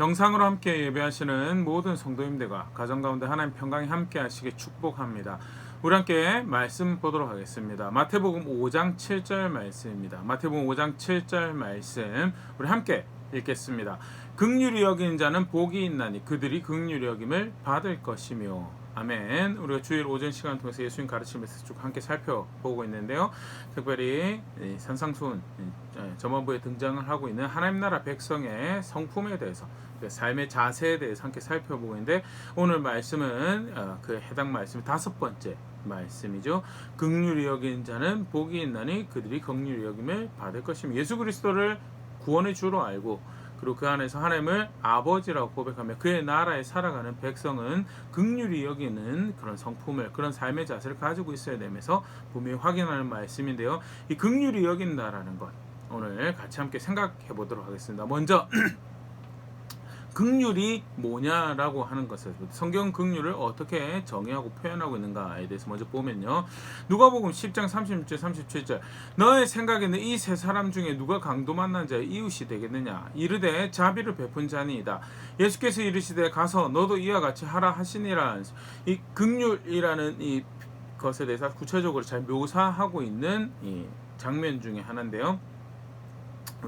영상으로 함께 예배하시는 모든 성도님들과 가정 가운데 하나님 평강이 함께 하시길 축복합니다. 우리 함께 말씀 보도록 하겠습니다. 마태복음 5장 7절 말씀입니다. 마태복음 5장 7절 말씀 우리 함께 읽겠습니다. 긍휼히 여기는 자는 복이 있나니 그들이 긍휼히 여김을 받을 것이며. 아멘. 우리가 주일 오전 시간 통해서 예수님 가르침에서 쭉 함께 살펴보고 있는데요. 특별히 산상수훈 전반부에 등장을 하고 있는 하나님 나라 백성의 성품에 대해서, 삶의 자세에 대해서 함께 살펴보고 있는데, 오늘 말씀은 그 해당 말씀의 5번째 말씀이죠. 긍휼히 여기는 자는 복이 있나니 그들이 긍휼히 여김을 받을 것이며. 예수 그리스도를 구원의 주로 알고 그리고 그 안에서 하나님을 아버지라고 고백하며 그의 나라에 살아가는 백성은 긍휼히 여기는 그런 성품을, 그런 삶의 자세를 가지고 있어야 되면서 분명히 확인하는 말씀인데요. 이 긍휼히 여긴다라는 것, 오늘 같이 함께 생각해 보도록 하겠습니다. 먼저 긍휼이 뭐냐라고 하는 것을, 성경 긍휼을 어떻게 정의하고 표현하고 있는가에 대해서 먼저 보면요. 누가복음 10장 36절 37절 너의 생각에는 이 세 사람 중에 누가 강도 만난 자의 이웃이 되겠느냐. 이르되 자비를 베푼 자니이다. 예수께서 이르시되 가서 너도 이와 같이 하라 하시니라. 이 긍휼이라는 이 것에 대해서 구체적으로 잘 묘사하고 있는 이 장면 중에 하나인데요.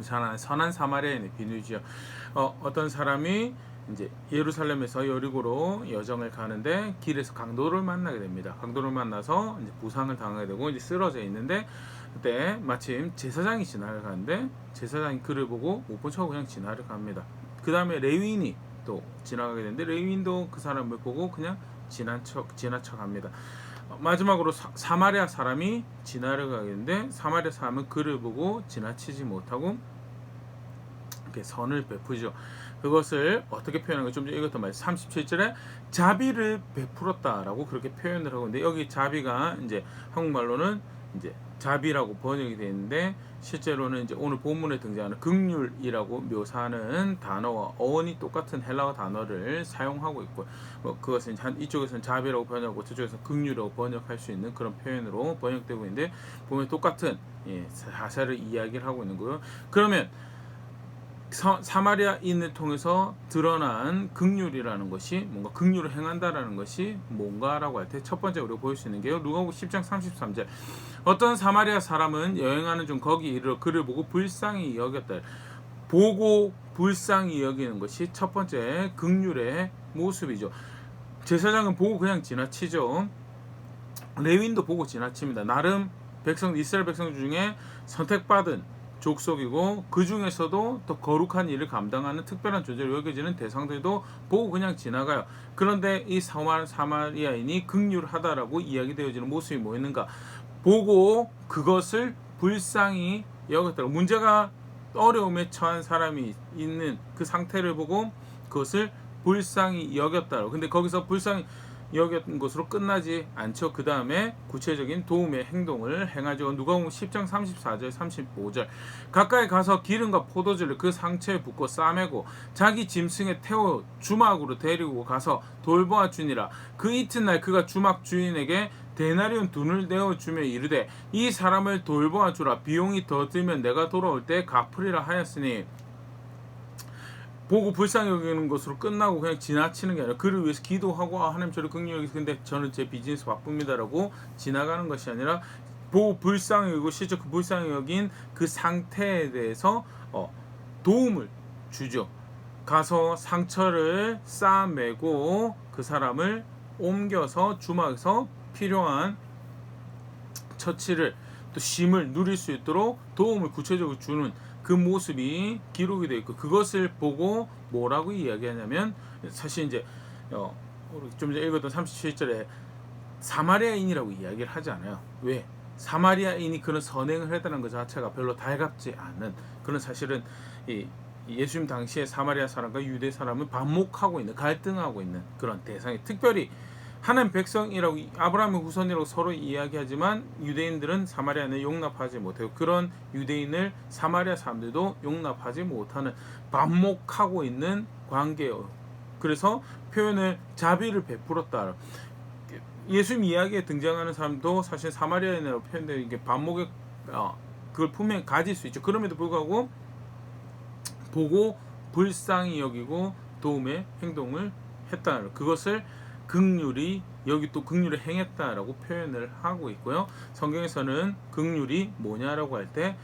선한 사마리아인의 비유죠. 어떤 사람이 이제 예루살렘에서 여리고로 여정을 가는데 길에서 강도를 만나게 됩니다. 강도를 만나서 이제 부상을 당하게 되고 이제 쓰러져 있는데, 그때 마침 제사장이 지나가는데 제사장이 그를 보고 못 본 척하고 그냥 지나갑니다. 그 다음에 레위인이 또 지나가게 되는데 레위인도 그 사람을 보고 그냥 지나쳐갑니다. 마지막으로 사마리아 사람이 지나가겠는데 사마리아 사람은 그를 보고 지나치지 못하고 이렇게 선을 베푸죠. 그것을 어떻게 표현하는 거 좀 전에 읽었던 말씀 37절에 자비를 베풀었다라고 그렇게 표현을 하고 있는데, 여기 자비가 이제 한국말로는 이제 자비라고 번역이 되어 있는데, 실제로는 이제 오늘 본문에 등장하는 긍휼이라고 묘사하는 단어와 어원이 똑같은 헬라어 단어를 사용하고 있고, 그것은 이쪽에서는 자비라고 번역하고 저쪽에서는 긍휼이라고 번역할 수 있는 그런 표현으로 번역되고 있는데, 보면 똑같은 사실을 이야기를 하고 있는 거예요. 그러면 사마리아인을 통해서 드러난 긍휼이라는 것이 뭔가, 긍휼을 행한다라는 것이 뭔가라고 할 때 첫 번째 우리가 보일 수 있는 게요. 누가복음 10장 33절 어떤 사마리아 사람은 여행하는 중 거기 이르러 그를 보고 불쌍히 여겼다. 보고 불쌍히 여기는 것이 첫 번째 긍휼의 모습이죠. 제사장은 보고 그냥 지나치죠. 레위인도 보고 지나칩니다. 나름 이스라엘 백성 중에 선택받은 족속이고 그 중에서도 더 거룩한 일을 감당하는 특별한 존재로 여겨지는 대상들도 보고 그냥 지나가요. 그런데 이 사마리아인이 긍휼하다라고 이야기되어지는 모습이 뭐였는가? 보고 그것을 불쌍히 여겼다고. 문제가 어려움에 처한 사람이 있는 그 상태를 보고 그것을 불쌍히 여겼다고. 근데 거기서 불쌍히 여겼던 것으로 끝나지 않죠. 그 다음에 구체적인 도움의 행동을 행하죠. 누가복음 10장 34절 35절 가까이 가서 기름과 포도주를 그 상처에 붓고 싸매고 자기 짐승에 태워 주막으로 데리고 가서 돌보아 주니라. 그 이튿날 그가 주막 주인에게 데나리온 돈을 내어주며 이르되 이 사람을 돌보아 주라. 비용이 더 들면 내가 돌아올 때 갚으리라 하였으니, 보고 불쌍히 여기는 것으로 끝나고 그냥 지나치는 게 아니라 그를 위해서 기도하고 하나님 저를 긍휼히 여기서 근데 저는 제 비즈니스 바쁩니다라고 지나가는 것이 아니라, 보고 불쌍히 여기고 실제 그 불쌍히 여긴 그 상태에 대해서 도움을 주죠. 가서 상처를 싸매고 그 사람을 옮겨서 주막에서 필요한 처치를 또 쉼을 누릴 수 있도록 도움을 구체적으로 주는 그 모습이 기록이 되어 있고, 그것을 보고 뭐라고 이야기하냐면, 사실 이제 좀 전에 읽었던 37절에 사마리아인이라고 이야기를 하지 않아요. 왜? 사마리아인이 그런 선행을 했다는 것 자체가 별로 달갑지 않은, 그런 사실은 예수님 당시에 사마리아 사람과 유대 사람은 반목하고 있는, 갈등하고 있는 그런 대상이, 특별히 하나님 백성이라고 아브라함의 후손이라고 서로 이야기하지만 유대인들은 사마리아인을 용납하지 못해요. 그런 유대인을 사마리아 사람들도 용납하지 못하는 반목하고 있는 관계예요. 그래서 표현을 자비를 베풀었다. 예수님 이야기에 등장하는 사람도 사실 사마리아인이라고 표현되는 이게 반목의 그걸 분명히 가질 수 있죠. 그럼에도 불구하고 보고 불쌍히 여기고 도움의 행동을 했다. 그것을 긍휼히 여기 또 긍휼을 행했다라고 표현을 하고 있고요. 성경에서는 긍휼이 뭐냐라고 할 때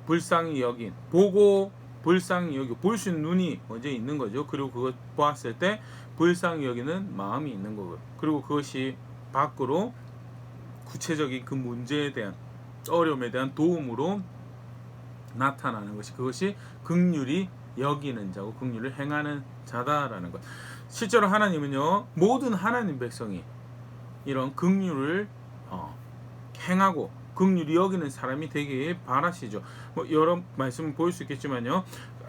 불쌍히 여긴, 보고 불쌍히 여기, 볼 수 있는 눈이 먼저 있는 거죠. 그리고 그것 보았을 때 불쌍히 여기는 마음이 있는 거고요. 그리고 그것이 밖으로 구체적인 그 문제에 대한, 어려움에 대한 도움으로 나타나는 것이, 그것이 긍휼히 여기는 자고 긍휼을 행하는 자다라는 것. 실제로 하나님은요, 모든 하나님 백성이 이런 긍휼을 행하고 긍휼히 여기는 사람이 되길 바라시죠. 여러 말씀을 볼 수 있겠지만요,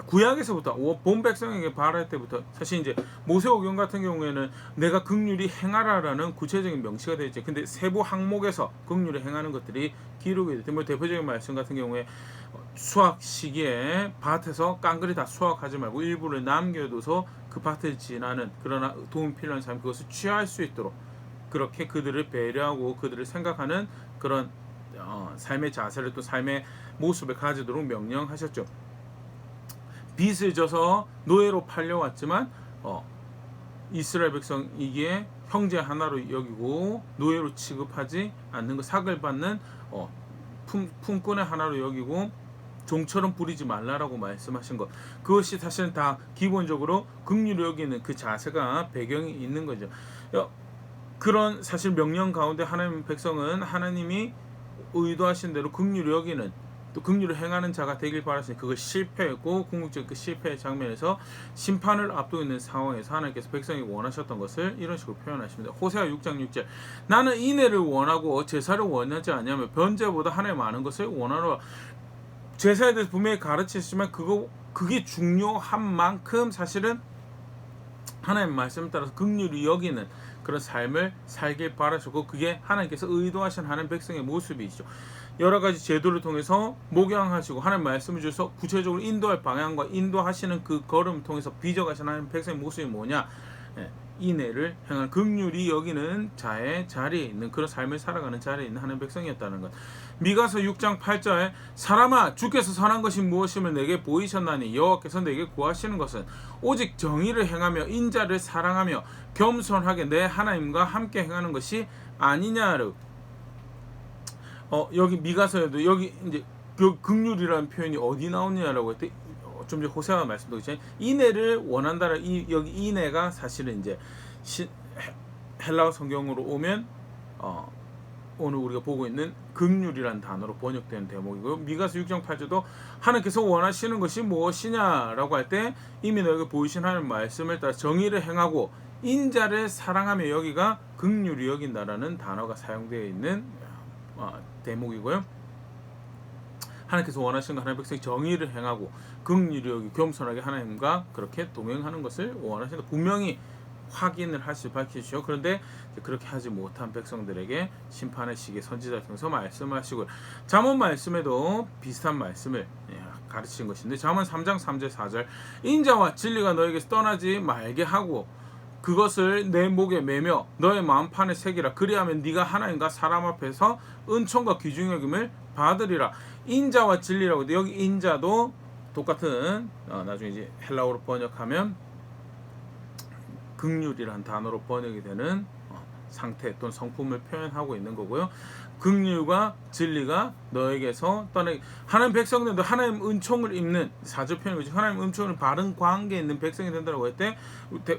구약에서부터 본 백성에게 바랄 때부터 사실 이제 모세오경 같은 경우에는 내가 긍휼히 행하라라는 구체적인 명시가 되어 있죠. 근데 세부 항목에서 긍휼히 행하는 것들이 기록이 되죠. 대표적인 말씀 같은 경우에 수확 시기에 밭에서 깡그리 다 수확하지 말고 일부를 남겨둬서 그 밭을 지나는, 그러나 도움 필요한 사람 그것을 취할 수 있도록 그렇게 그들을 배려하고 그들을 생각하는 그런 삶의 자세를, 또 삶의 모습을 가지도록 명령하셨죠. 빚을 져서 노예로 팔려왔지만 이스라엘 백성이기에 형제 하나로 여기고 노예로 취급하지 않는 것, 삭을 받는 품꾼의 하나로 여기고 종처럼 부리지 말라라고 말씀하신 것, 그것이 사실은 다 기본적으로 긍휼히 여기는 그 자세가 배경이 있는 거죠. 그런 사실 명령 가운데 하나님 백성은 하나님이 의도하신 대로 긍휼히 여기는, 또 긍휼을 행하는 자가 되길 바랐으니 그걸 실패했고, 궁극적 그 실패의 장면에서 심판을 앞두고 있는 상황에서 하나님께서 백성이 원하셨던 것을 이런 식으로 표현하십니다. 호세아 6장 6절, 나는 인애를 원하고 제사를 원하지 않냐며 번제보다 하나님 많은 것을 원하노라. 제사에 대해서 분명히 가르치시지만 그게 중요한 만큼 사실은 하나님 말씀에 따라서 긍휼히 여기는 그런 삶을 살길 바라셨고, 그게 하나님께서 의도하신 하나님 백성의 모습이죠. 여러 가지 제도를 통해서 목양하시고 하나님 말씀을 주셔서 구체적으로 인도할 방향과 인도하시는 그 걸음을 통해서 빚어가신 하나님 백성의 모습이 뭐냐? 인애를 행하는, 긍휼히 여기는 자의 자리에 있는, 그런 삶을 살아가는 자리에 있는 하나님 백성이었다는 것. 미가서 6장 8절에 사람아, 주께서 선한 것이 무엇임을 내게 보이셨나니 여호와께서 내게 구하시는 것은 오직 정의를 행하며 인자를 사랑하며 겸손하게 내 하나님과 함께 행하는 것이 아니냐를. 여기 미가서에도 여기 이제 긍휼이라는 표현이 어디 나오느냐라고 했더니 좀 전에 호세아가 말씀드렸잖아요. 인애를 원한다는 여기 인애가 사실은 이제 헬라어 성경으로 오면 오늘 우리가 보고 있는 긍휼이라는 단어로 번역된 대목이고요. 미가서 6장 8절도 하나님께서 원하시는 것이 무엇이냐라고 할 때 이미 너에게 보이신 하나님 말씀을 따라 정의를 행하고 인자를 사랑하며 여기가 긍휼히 여긴다라는 단어가 사용되어 있는 대목이고요. 하나님께서 원하시는 것, 하나님 백성이 정의를 행하고 긍휼히 여기 겸손하게 하나님과 그렇게 동행하는 것을 원하신다. 분명히 확인을 하시고 밝히시죠. 그런데 그렇게 하지 못한 백성들에게 심판의 시기에 선지자를 통해서 말씀하시고, 잠언 말씀에도 비슷한 말씀을 가르치신 것인데, 잠언 3장 3절 4절, 인자와 진리가 너에게서 떠나지 말게 하고 그것을 내 목에 매며 너의 마음판에 새기라. 그리하면 네가 하나님과 사람 앞에서 은총과 귀중히 여김을 받으리라. 인자와 진리라고. 여기 인자도 똑같은 나중에 이제 헬라어로 번역하면 긍휼이라는 단어로 번역이 되는 상태 또는 성품을 표현하고 있는 거고요. 긍휼과 진리가 너에게서 떠나게, 하나님 백성들도 하나님 은총을 입는, 사절 표현이죠. 하나님 은총을 바른 관계에 있는 백성이 된다고 할 때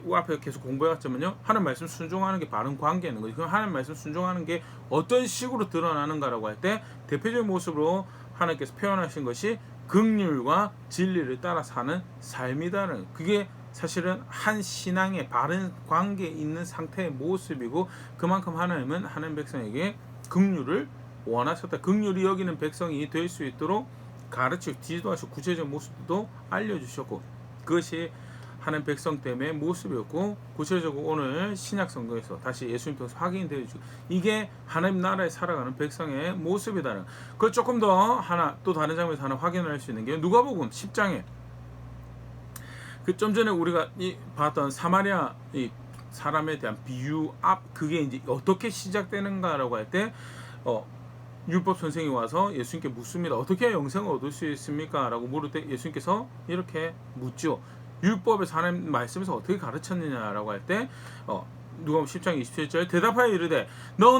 앞에 계속 공부해왔지만요, 하나님 말씀 순종하는 게 바른 관계에 있는 거죠. 그럼 하나님 말씀 순종하는 게 어떤 식으로 드러나는가라고 할 때 대표적인 모습으로 하나님께서 표현하신 것이 긍휼과 진리를 따라 사는 삶이다는, 그게 사실은 한 신앙의 바른 관계에 있는 상태의 모습이고, 그만큼 하나님은 하나님 백성에게 긍휼을 원하셨다. 긍휼히 여기는 백성이 될 수 있도록 가르치고 지도하시고 구체적인 모습도 알려주셨고, 그것이 하나님 백성 때문에 모습이었고, 구체적으로 오늘 신약 성경에서 다시 예수님 통해서 확인되어 주고, 이게 하나님 나라에 살아가는 백성의 모습이다는, 그걸 조금 더 또 다른 장면에서 하나 확인할 수 있는 게 누가복음 10장에 그 좀 전에 우리가 봤던 사마리아 이 사람에 대한 비유 그게 이제 어떻게 시작되는가라고 할 때 율법 선생이 와서 예수님께 묻습니다. 어떻게 해야 영생을 얻을 수 있습니까? 라고 물을 때 예수님께서 이렇게 묻죠. 율법에서 하나님 말씀에서 어떻게 가르쳤느냐라고 할 때 누가복음 10장 27절 대답하여 이르되 너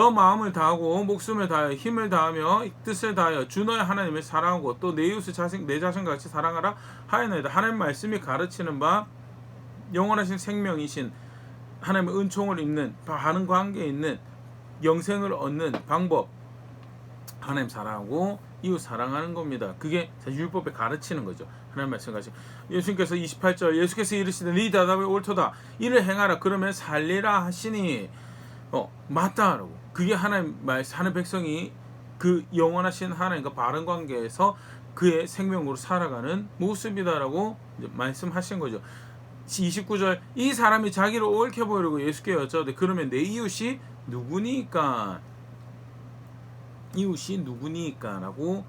마음을 다하고 목숨을 다하여 힘을 다하며 뜻을 다하여 주 너의 하나님을 사랑하고 또 내 이웃을 내 자신과 같이 사랑하라 하였나이다. 하나님 말씀이 가르치는 바 영원하신 생명이신 하나님의 은총을 입는 바른 관계에 있는 영생을 얻는 방법, 하나님 사랑하고 이웃 사랑하는 겁니다. 그게 사실 율법에 가르치는 거죠. 하나님 말씀 가르치. 예수님께서 28절 예수께서 이르시되 네 대답이 옳도다. 이를 행하라 그러면 살리라 하시니 맞다라고. 그게 하나님 백성이 그 영원하신 하나님과 바른 관계에서 그의 생명으로 살아가는 모습이다라고 이제 말씀하신 거죠. 29절 이 사람이 자기를 옳게 보이려고 예수께 여쭤되 그러면 내 이웃이 누구니까? 이웃이 누구니까? 라고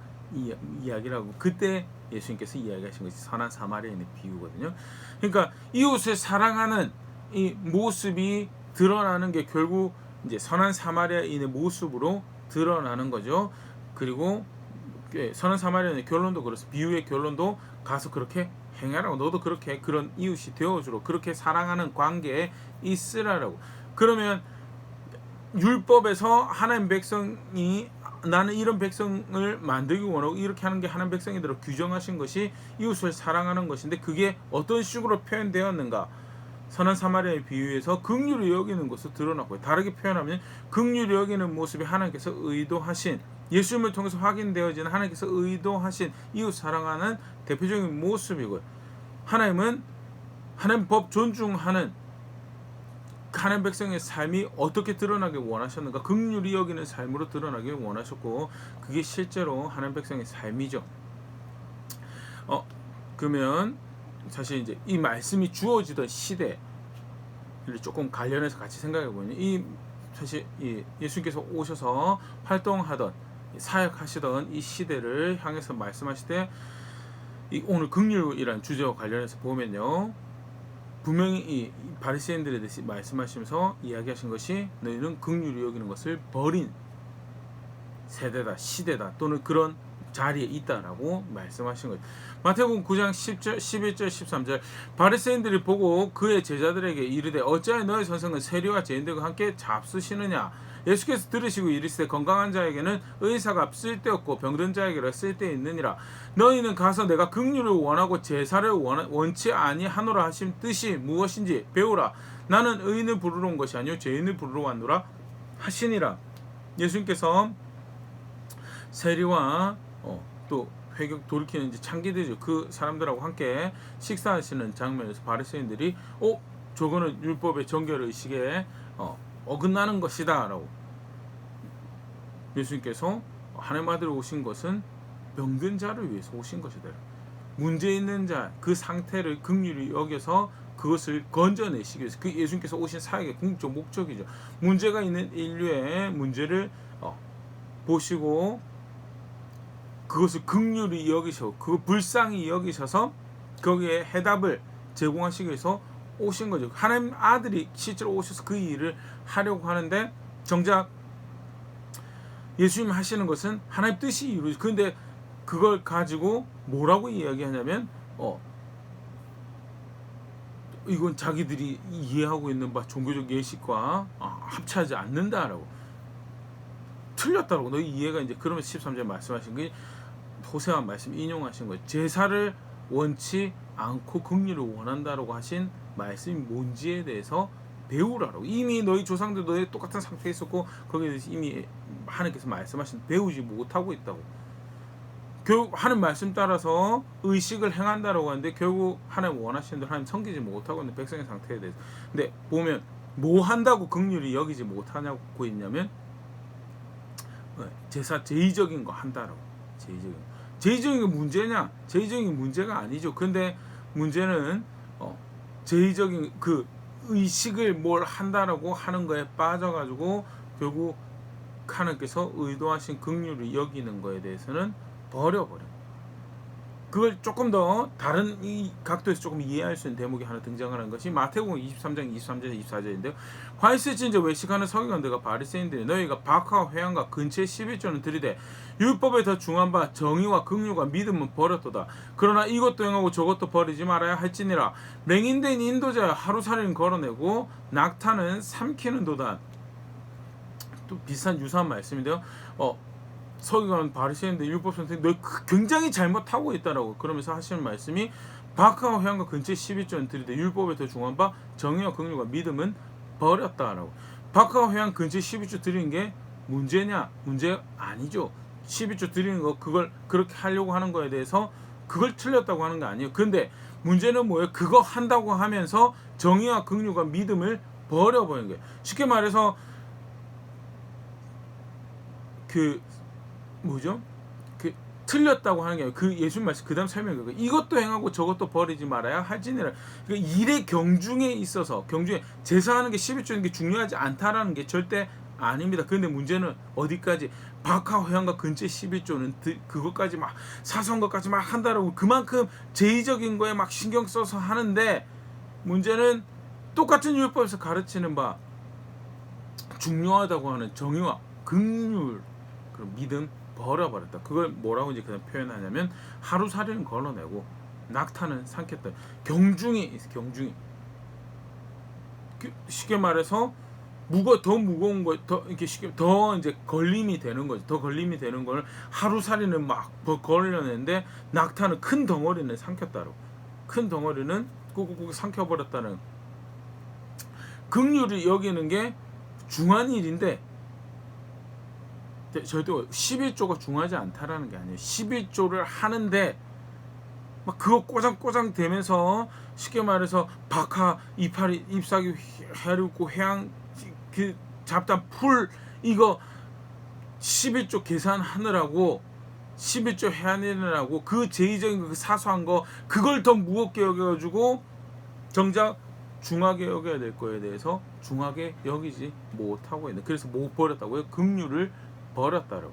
이야기를 하고 그때 예수님께서 이야기하신 것이 선한 사마리아인의 비유거든요. 그러니까 이웃을 사랑하는 이 모습이 드러나는 게 결국 이제 선한 사마리아인의 모습으로 드러나는 거죠. 그리고 선한 사마리아인의 결론도 그렇습니다. 비유의 결론도 가서 그렇게 행하라고 너도 그렇게 그런 이웃이 되어주로 그렇게 사랑하는 관계에 있으라라고. 그러면 율법에서 하나님 백성이 나는 이런 백성을 만들기 원하고 이렇게 하는 게 하나님 백성이대로 규정하신 것이 이웃을 사랑하는 것인데 그게 어떤 식으로 표현되었는가? 선한 사마리아의 비유에서 긍휼히 여기는 것으로 드러났고요. 다르게 표현하면 긍휼히 여기는 모습이 하나님께서 의도하신 예수님을 통해서 확인되어지는 하나님께서 의도하신 이웃 사랑하는 대표적인 모습이고요. 하나님은 하나님 법 존중하는 하나님 백성의 삶이 어떻게 드러나길 원하셨는가? 긍휼히 여기는 삶으로 드러나길 원하셨고 그게 실제로 하나님 백성의 삶이죠. 그러면 사실 이제 이 말씀이 주어지던 시대를 조금 관련해서 같이 생각해 보면 이 사실 이 예수님께서 오셔서 활동하던 사역하시던 이 시대를 향해서 말씀하실 때 이 오늘 긍휼이라는 주제와 관련해서 보면요. 분명히 이 바리새인들에 대해서 말씀하시면서 이야기하신 것이 너희는 긍휼히 여기는 것을 버린 세대다, 시대다 또는 그런 자리에 있다라고 말씀하신 거예요. 마태복음 9장 10절, 11절, 13절 바리새인들이 보고 그의 제자들에게 이르되 어찌하여 너희 선생은 세리와 죄인들과 함께 잡수시느냐? 예수께서 들으시고 이르시되 건강한 자에게는 의사가 쓸데없고 병든 자에게는 쓸데있느니라. 너희는 가서 내가 긍휼을 원하고 제사를 원치 아니하노라 하신 뜻이 무엇인지 배우라. 나는 의인을 부르러 온 것이 아니요 죄인을 부르러 왔노라 하시니라. 예수님께서 세리와 또 회개 돌이키는 이제 창기들이죠. 그 사람들하고 함께 식사하시는 장면에서 바리새인들이 저거는 율법의 정결 의식에 어긋나는 것이다 라고. 예수님께서 하나님 아들 오신 것은 병든 자를 위해서 오신 것이다. 문제 있는 자 그 상태를 긍휼히 여겨서 그것을 건져내시기 위해서 그 예수님께서 오신 사역의 궁극적 목적이죠. 문제가 있는 인류의 문제를 보시고 그것을 긍휼히 여기셔 그 불쌍히 여기셔서 거기에 해답을 제공하시기 위해서 오신 거죠. 하나님 아들이 실제로 오셔서 그 일을 하려고 하는데 정작 예수님 하시는 것은 하나님 뜻이 이루어지죠. 그런데 그걸 가지고 뭐라고 이야기하냐면 이건 자기들이 이해하고 있는 바 종교적 예식과 합치하지 않는다라고. 틀렸다라고. 너희 이해가 이제 그러면서 13절 말씀하신 게 호세아 말씀 인용하신 거예요. 제사를 원치 않고 긍휼을 원한다라고 하신 말씀이 뭔지에 대해서 배우라고. 이미 너희 조상들 너희 똑같은 상태에 있었고 거기에 대해서 이미 하나님께서 말씀하신 배우지 못하고 있다고. 결국 하는 말씀 따라서 의식을 행한다라고 하는데 결국 하나님 원하시는 대로 하나님 섬기지 못하고 있는 백성의 상태에 대해서. 근데 보면 뭐 한다고 긍휼히 여기지 못하냐고 있냐면 제사 제의적인 거 한다라고. 제의적인 게 문제냐? 제의적인 문제가 아니죠. 근데 문제는 제의적인 그 의식을 뭘 한다라고 하는 거에 빠져가지고 결국 하나님께서 의도하신 긍휼을 여기는 거에 대해서는 버려버려. 그걸 조금 더 다른 이 각도에서 조금 이해할 수 있는 대목이 하나 등장하는 것이 마태복음 23장 23절 24절인데요. 화이스 진저 외식하는 서기관들과 바리새인들이 너희가 박하와 회당과 근처에 11조는 들이되 율법에 더 중한 바 정의와 긍휼과 믿음은 버렸도다. 그러나 이것도 행하고 저것도 버리지 말아야 할지니라. 맹인된 인도자여 하루살이는 걸어내고 낙타는 삼키는 도다. 또 비슷한 유사한 말씀인데요. 서기관 바리새인들 율법 선생님 너 굉장히 잘못하고 있다라고 그러면서 하시는 말씀이 박하와 회당과 근처에 11조는 들이되 율법에 더 중한 바 정의와 긍휼과 믿음은 버렸다라고. 박하와 회당 근처에 11조 드리는 게 문제냐? 문제 아니죠. 11조 드리는 거 그걸 그렇게 하려고 하는 거에 대해서 그걸 틀렸다고 하는 거 아니에요. 근데 문제는 뭐예요? 그거 한다고 하면서 정의와 긍휼과 믿음을 버려버린 거예요. 쉽게 말해서 뭐죠? 틀렸다고 하는 게 아니라 그 예수님 말씀 그 다음 설명인 거예요. 이것도 행하고 저것도 버리지 말아야 할지니라. 그러니까 일의 경중에 있어서 경중에 제사하는 게 11조인 게 중요하지 않다라는 게 절대 아닙니다. 그런데 문제는 어디까지 박하 회당과 근처 11조는 그것까지 막 사소한 것까지 막 한다라고 그만큼 제의적인 거에 막 신경 써서 하는데 문제는 똑같은 율법에서 가르치는 바 중요하다고 하는 정의와 긍휼 그런 믿음 버려버렸다. 그걸 뭐라고 이제 그냥 표현하냐면 하루살이는 걸어내고 낙타는 삼켰다. 경중이 있어. 경중이 쉽게 말해서 더 무거운 거 더 이렇게 쉽게 더 이제 걸림이 되는 거죠. 더 걸림이 되는 걸 하루살이는 막 걸려내는데 낙타는 큰 덩어리는 삼켰다고. 큰 덩어리는 꾹꾹꾹 삼켜버렸다는. 긍휼이 여기는 게 중한 일인데 절대 11조가 중하지 않다라는 게 아니에요. 11조를 하는데 막 그거 꼬장꼬장 되면서 쉽게 말해서 박하 이파리 잎사귀 해루고 회양 그 잡단 풀 이거 11조 계산하느라고 11조 해야하느라고 그 제의적인 그 사소한 거 그걸 더 무겁게 여겨가지고 정작 중하게 여겨야 될 거에 대해서 중하게 여기지 못하고 있는. 그래서 못 버렸다고요. 긍휼을 버렸다고.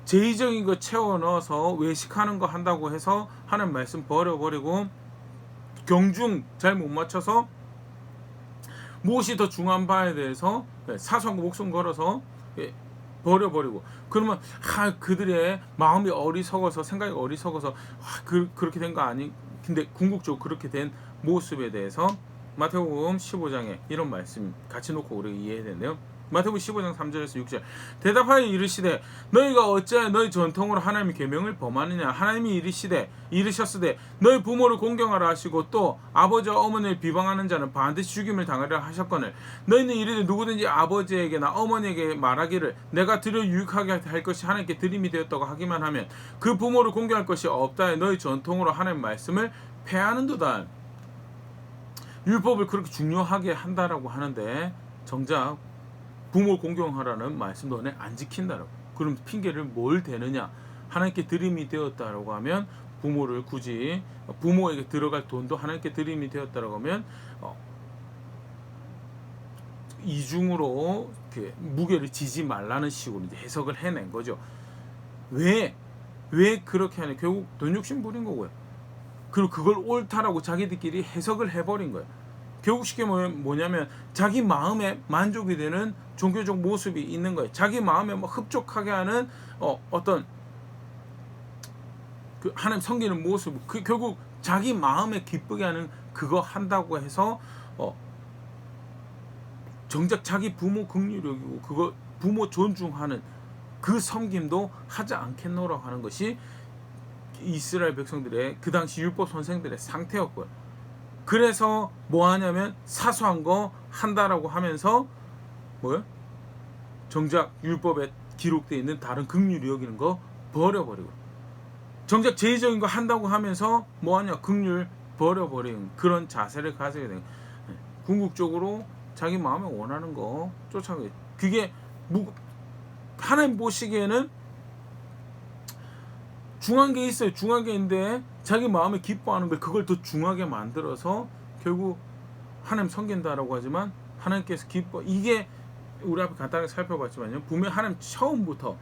제의적인 거 채워 넣어서 외식하는 거 한다고 해서 하는 말씀 버려버리고 경중 잘 못 맞춰서 무엇이 더 중한 바에 대해서 사소한 거 목숨 걸어서 버려버리고 그러면 그들의 마음이 어리석어서 생각이 어리석어서 그렇게 된 거 아니. 근데 궁극적으로 그렇게 된 모습에 대해서 마태복음 15장에 이런 말씀 같이 놓고 우리가 이해해야 되는데요. 마태복음 15장 3절에서 6절 대답하여 이르시되 너희가 어찌하여 너희 전통으로 하나님의 계명을 범하느냐. 하나님이 이르셨으되 너희 부모를 공경하라 하시고 또 아버지와 어머니를 비방하는 자는 반드시 죽임을 당하리라 하셨거늘 너희는 이르되 누구든지 아버지에게나 어머니에게 말하기를 내가 드려 유익하게 할 것이 하나님께 드림이 되었다고 하기만 하면 그 부모를 공경할 것이 없다. 너희 전통으로 하나님의 말씀을 폐하는도다. 율법을 그렇게 중요하게 한다라고 하는데 정작 부모 공경하라는 말씀도 안 지킨다라고. 그럼 핑계를 뭘 대느냐? 하나님께 드림이 되었다라고 하면 부모를 굳이 부모에게 들어갈 돈도 하나님께 드림이 되었다라고 하면 이중으로 무게를 지지 말라는 식으로 이제 해석을 해낸 거죠. 왜 그렇게 하냐? 결국 돈 욕심 부린 거고요. 그리고 그걸 옳다라고 자기들끼리 해석을 해버린 거예요. 결국 쉽게 뭐냐면 자기 마음에 만족이 되는 종교적 모습이 있는 거예요. 자기 마음에 흡족하게 하는 어떤 그 하나님 섬기는 모습, 결국 자기 마음에 기쁘게 하는 그거 한다고 해서 정작 자기 부모 긍휼히 여기고 그거 부모 존중하는 그 섬김도 하지 않겠노라고 하는 것이 이스라엘 백성들의 그 당시 율법 선생들의 상태였고요. 그래서 뭐 하냐면 사소한 거 한다라고 하면서 정작 율법에 기록되어 있는 다른 긍휼히 여기는 거 버려버리고 정작 제의적인 거 한다고 하면서 뭐 하냐 긍휼 버려버리는 그런 자세를 가지게 되는. 궁극적으로 자기 마음에 원하는 거 쫓아가게. 그게 하나님 보시기에는 중한 게 있어요. 중한 게 있는데 자기 마음에 기뻐하는 걸 그걸 더 중하게 만들어서 결국 하나님 섬긴다라고 하지만 하나님께서 이게 우리 앞에 간단하게 살펴봤지만요. 분명히 하나님 처음부터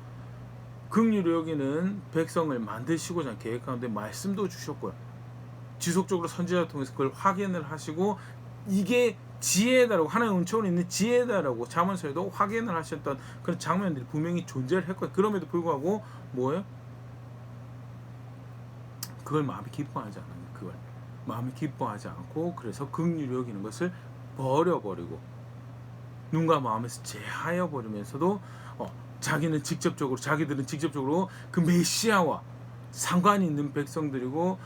긍휼히 여기는 백성을 만드시고자 계획 가운데 말씀도 주셨고요. 지속적으로 선지자를 통해서 그걸 확인을 하시고 이게 지혜다라고 하나의 은총이 있는 지혜다라고 잠언서에도 확인을 하셨던 그런 장면들이 분명히 존재를 했거든요. 그럼에도 불구하고 뭐예요? 그걸 마음이 기뻐하지 않아요. 그걸 마음이 기뻐하지 않고 그래서 긍휼히 여기는 것을 버려버리고 눈과 마음에서 제하여 버리면서도 자기들은 직접적으로 그 메시아와 상관이 있는 백성들이고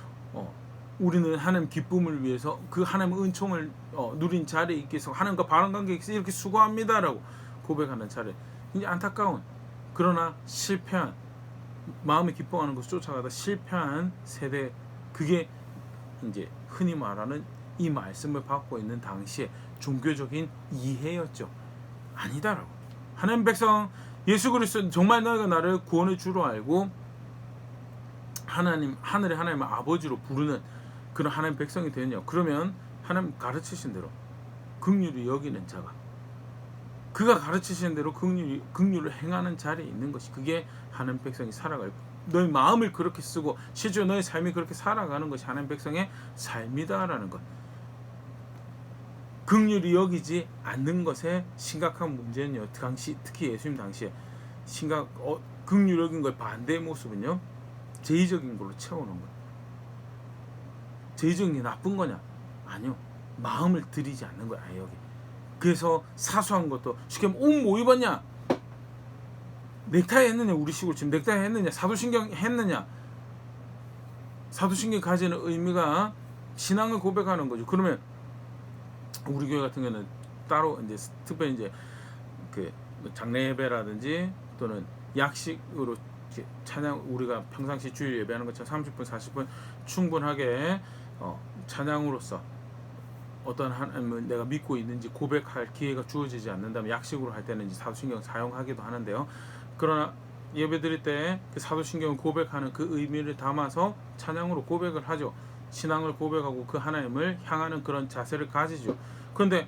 우리는 하나님 기쁨을 위해서 그 하나님의 은총을 누린 자리에 있기 위해서 하나님과 바른 관계에 있어 이렇게 수고합니다라고 고백하는 자리. 이제 안타까운 그러나 실패한 마음이 기뻐하는 것을 쫓아가다 실패한 세대, 그게 이제 흔히 말하는 이 말씀을 받고 있는 당시에 종교적인 이해였죠. 아니다라고. 하나님 백성 예수 그리스도 정말 너희가 나를 구원의 주로 알고 하나님 하늘의 하나님의 아버지로 부르는 그런 하나님 백성이 되느냐. 그러면 하나님 가르치신 대로 긍휼히 여기는 자가 그가 가르치신 대로 긍휼을 행하는 자리에 있는 것이 그게 하나님 백성이 살아갈 너희 마음을 그렇게 쓰고 실제로 너희 삶이 그렇게 살아가는 것이 하나님 백성의 삶이다라는 것. 긍휼히 여기지 않는 것에 심각한 문제는요. 특히 예수님 당시에 긍휼히 여긴 거의 반대의 모습은요. 제의적인 걸로 채우는 거예요. 제의적인 게 나쁜 거냐? 아니요. 마음을 들이지 않는 거야. 여기. 그래서 사소한 것도 쉽게 옷 뭐 입었냐? 넥타이 했느냐? 우리 식으로 지금 넥타이 했느냐? 사도신경 했느냐? 사도신경 가지는 의미가 신앙을 고백하는 거죠. 그러면 우리 교회 같은 경우는 따로 이제 특별히 이제 그 장례 예배라든지 또는 약식으로 찬양 우리가 평상시 주일 예배하는 것처럼 30분 40분 충분하게 찬양으로서 어떤 하나님을 내가 믿고 있는지 고백할 기회가 주어지지 않는다면 약식으로 할 때는 이제 사도신경 사용하기도 하는데요. 그러나 예배 드릴 때 그 사도신경을 고백하는 그 의미를 담아서 찬양으로 고백을 하죠. 신앙을 고백하고 그 하나님을 향하는 그런 자세를 가지죠. 그런데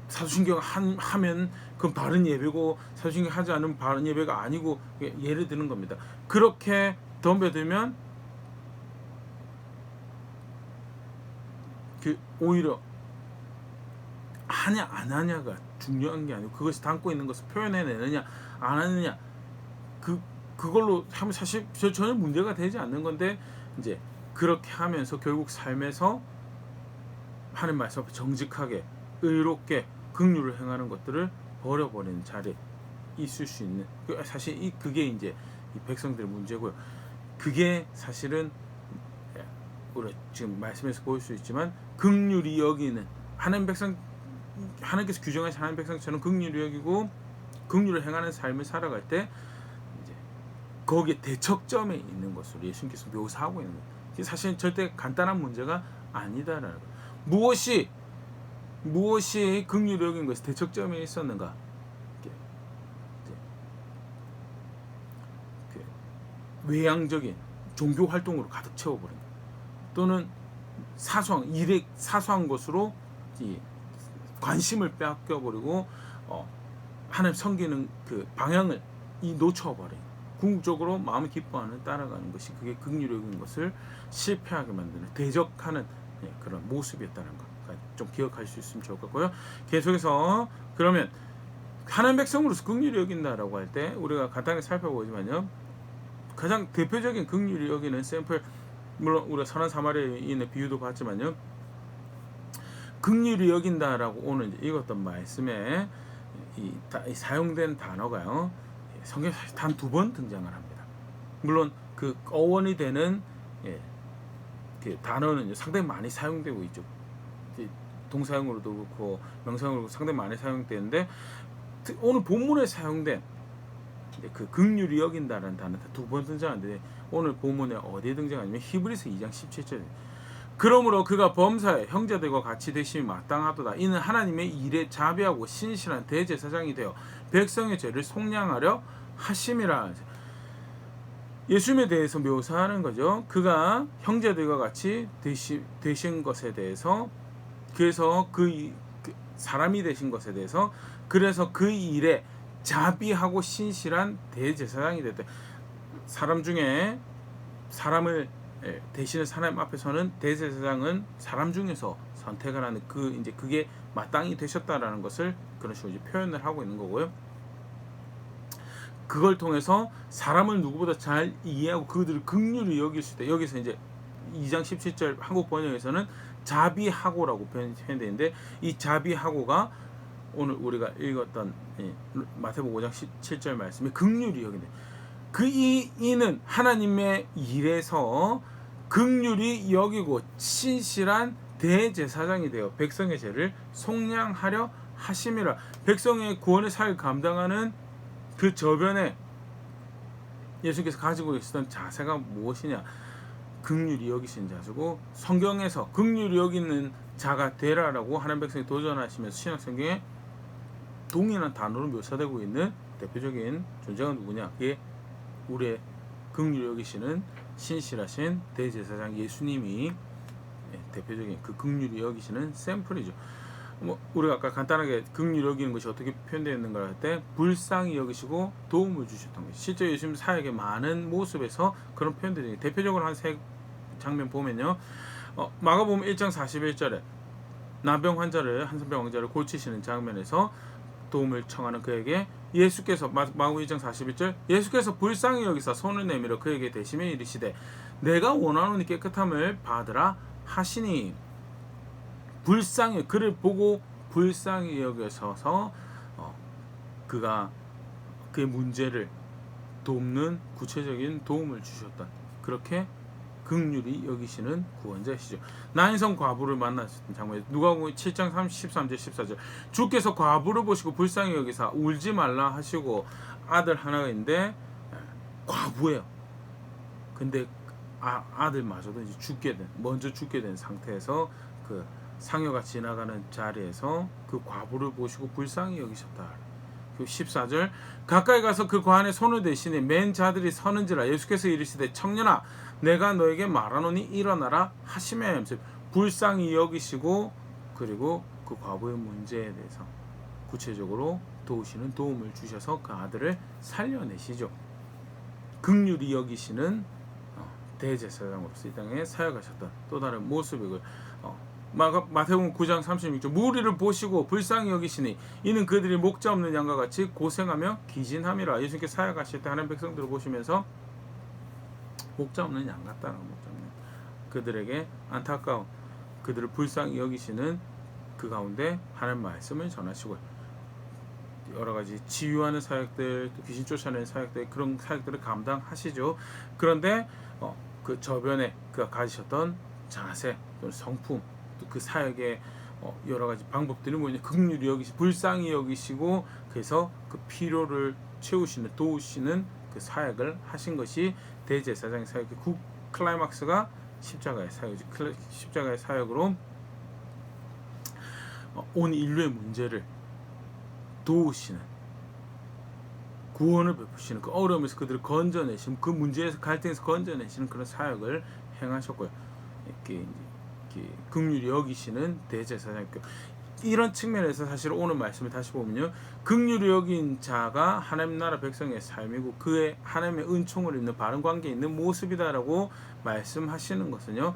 사도신경 하면 그건 바른 예배고 사도신경 하지 않으면 바른 예배가 아니고 예를 드는 겁니다. 그렇게 덤벼들면 오히려 하냐 안 하냐가 중요한 게 아니고 그것이 담고 있는 것을 표현해내느냐 안 하느냐 그걸로 하면 사실 전혀 문제가 되지 않는 건데 이제 그렇게 하면서 결국 삶에서 하나님 말씀 앞에 정직하게 의롭게 긍휼을 행하는 것들을 버려버리는 자리에 있을 수 있는 사실 그게 이제 이 백성들의 문제고요. 그게 사실은 우리 지금 말씀에서 보일 수 있지만 긍휼히 여기는 하나님 백성 하나님께서 규정하신 하나님 백성처럼 긍휼히 여기고 긍휼을 행하는 삶을 살아갈 때 이제 거기에 대척점에 있는 것으로 예수님께서 묘사하고 있는 거예요. 사실 절대 간단한 문제가 아니다라는 거예요. 무엇이 긍휼히 여긴 것이 대척점에 있었는가? 외향적인 종교 활동으로 가득 채워버린 거예요. 또는 사소한 것으로 관심을 빼앗겨버리고 하나님 섬기는 그 방향을 놓쳐버린 궁극적으로 마음을 기뻐하는 따라가는 것이 그게 긍휼히 여긴 것을 실패하게 만드는 대적하는 그런 모습이었다는 것 좀 기억할 수 있으면 좋을 것 같고요. 계속해서 그러면 하나님 백성으로서 긍휼히 여긴다라고 할 때 우리가 간단히 살펴보지만요. 가장 대표적인 긍휼히 여기는 샘플 물론 우리가 선한 사마리아인의 비유도 봤지만요. 긍휼히 여긴다라고 오늘 읽었던 말씀에 이 사용된 단어가요. 성경에 단 2번 등장을 합니다. 물론 그 어원이 되는 그 단어는 상당히 많이 사용되고 있죠. 동사형으로도 그렇고 명사형으로도 상당히 많이 사용되는데 오늘 본문에 사용된 그 긍휼히 여긴다라는 단어 2번 등장하는데 오늘 본문에 어디에 등장하냐면 히브리서 2장 17절에 그러므로 그가 범사에 형제들과 같이 되심이 마땅하도다. 이는 하나님의 일에 자비하고 신실한 대제사장이 되어 백성의 죄를 속량하려 하심이라. 예수님에 대해서 묘사하는 거죠. 그가 형제들과 같이 되신 것에 대해서 그래서 그 사람이 되신 것에 대해서 그래서 그 일에 자비하고 신실한 대제사장이 됐대. 사람 중에 사람을 대신에 하나님 앞에서는 대제사장은 사람 중에서 선택을 하는 이제 그게 마땅히 되셨다라는 것을 그런 식으로 이제 표현을 하고 있는 거고요. 그걸 통해서 사람을 누구보다 잘 이해하고 그들을 긍휼히 여길 수 있다. 여기서 이제 2장 17절 한국 번역에서는 자비하고라고 표현되는데, 이 자비하고가 오늘 우리가 읽었던 마태복음 5장 17절 말씀에 긍휼히 여기네. 그 이는 하나님의 일에서 긍휼히 여기고 신실한 대제사장이 되어 백성의 죄를 속량하려 하심이라. 백성의 구원의 사역을 감당하는 그 저변에 예수께서 가지고 계시던 자세가 무엇이냐? 긍휼히 여기신 자시고, 성경에서 긍휼히 여기는 자가 되라라고 하나님 백성이 도전하시면서 신약성경에 동일한 단어로 묘사되고 있는 대표적인 존재가 누구냐? 그게 우리의 긍휼히 여기시는 신실하신 대제사장 예수님이 대표적인 그 긍휼히 여기시는 샘플이죠. 우리가 아까 간단하게 긍휼히 여기는 것이 어떻게 표현되어 있는가 할 때 불쌍히 여기시고 도움을 주셨던 것이 실제 예수님 사역의 많은 모습에서 그런 표현들이 대표적으로 한 세 장면 보면요. 마가복음 1장 41절에 난병 환자를 한센병 환자를 고치시는 장면에서 도움을 청하는 그에게 예수께서 마가복음 1장 41절 예수께서 불쌍히 여기사 손을 내밀어 그에게 대시며 이르시되 내가 원하노니 깨끗함을 받으라 하시니, 불쌍히 그를 보고 불쌍히 여겨서서 그가 그의 문제를 돕는 구체적인 도움을 주셨던, 그렇게 긍휼히 여기시는 구원자시죠. 나인성 과부를 만났던 장면, 누가복음 7장 13절 14절 주께서 과부를 보시고 불쌍히 여기사 울지 말라 하시고, 아들 하나가 있는데 과부예요. 근데 아들마저도 이제 먼저 죽게 된 상태에서 그 상여가 지나가는 자리에서 그 과부를 보시고 불쌍히 여기셨다. 14절 가까이 가서 그 관에 손을 대시니 맨 자들이 서는지라. 예수께서 이르시되 청년아 내가 너에게 말하노니 일어나라 하시며, 불쌍히 여기시고 그리고 그 과부의 문제에 대해서 구체적으로 도우시는 도움을 주셔서 그 아들을 살려내시죠. 긍휼히 여기시는 대제사장으로서 이 땅에 사역하셨던 또 다른 모습이고요. 마태복음 9장 36절 무리를 보시고 불쌍히 여기시니 이는 그들이 목자 없는 양과 같이 고생하며 기진함이라. 예수님께서 사역하실 때 하나님 백성들을 보시면서 목자 없는 양 같다는 목자 없는 그들에게 안타까운, 그들을 불쌍히 여기시는 그 가운데 하나님 말씀을 전하시고 여러 가지 치유하는 사역들, 또 귀신 쫓아내는 사역들, 그런 사역들을 감당하시죠. 그런데 그 저변에 그가 가지셨던 자세, 또는 성품, 또 그 사역의 여러 가지 방법들이 뭐냐? 긍휼히 여기시, 불쌍히 여기시고 그래서 그 필요를 채우시는, 도우시는 그 사역을 하신 것이 대제사장의 사역의 클라이막스가 십자가의 사역이지. 십자가의 사역으로 온 인류의 문제를 도우시는, 구원을 베푸시는, 그 어려움에서 그들을 건져내시는, 그 문제에서 갈등에서 건져내시는 그런 사역을 행하셨고요. 이렇게 긍휼히 여기시는 대제사장교, 이런 측면에서 사실 오늘 말씀을 다시 보면요, 긍휼히 여긴 자가 하나님 나라 백성의 삶이고 그의 하나님의 은총을 입는 바른 관계에 있는 모습이다라고 말씀하시는 것은요,